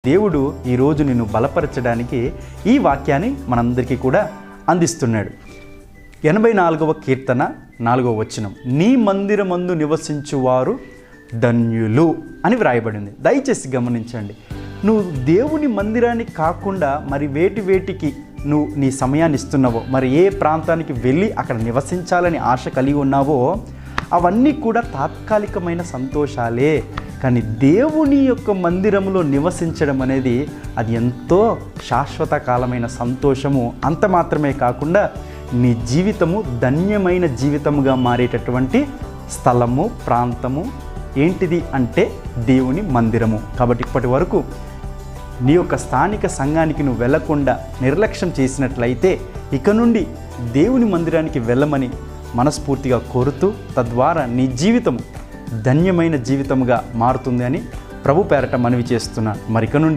దేవుడు ఈరోజు నిన్ను బలపరచడానికి ఈ వాక్యాన్ని మనందరికీ కూడా అందిస్తున్నాడు. 84వ కీర్తన 4వ వచనం, నీ మందిరమందు నివసించువారు ధన్యులు అని వ్రాయబడింది. దయచేసి గమనించండి, నువ్వు దేవుని మందిరానికి కాకుండా మరి వేటికి నువ్వు నీ సమయాన్ని ఇస్తున్నావో, మరి ఏ ప్రాంతానికి వెళ్ళి అక్కడ నివసించాలని ఆశ కలిగి ఉన్నావో, అవన్నీ కూడా తాత్కాలికమైన సంతోషాలే. కానీ దేవుని యొక్క మందిరంలో నివసించడం అనేది అది ఎంతో శాశ్వత కాలమైన సంతోషము. అంత మాత్రమే కాకుండా నీ జీవితము ధన్యమైన జీవితముగా మారేటటువంటి స్థలము, ప్రాంతము ఏంటిది అంటే దేవుని మందిరము. కాబట్టి ఇప్పటి వరకు నీ యొక్క స్థానిక సంఘానికి నువ్వు వెళ్లకుండా నిర్లక్ష్యం చేసినట్లయితే ఇక నుండి దేవుని మందిరానికి వెళ్ళమని మనస్ఫూర్తిగా కోరుతూ, తద్వారా నీ జీవితము ధన్యమైన జీవితముగా మారుతుంది అని ప్రభు పేరట మనవి చేస్తున్నాను. మరిక నుండి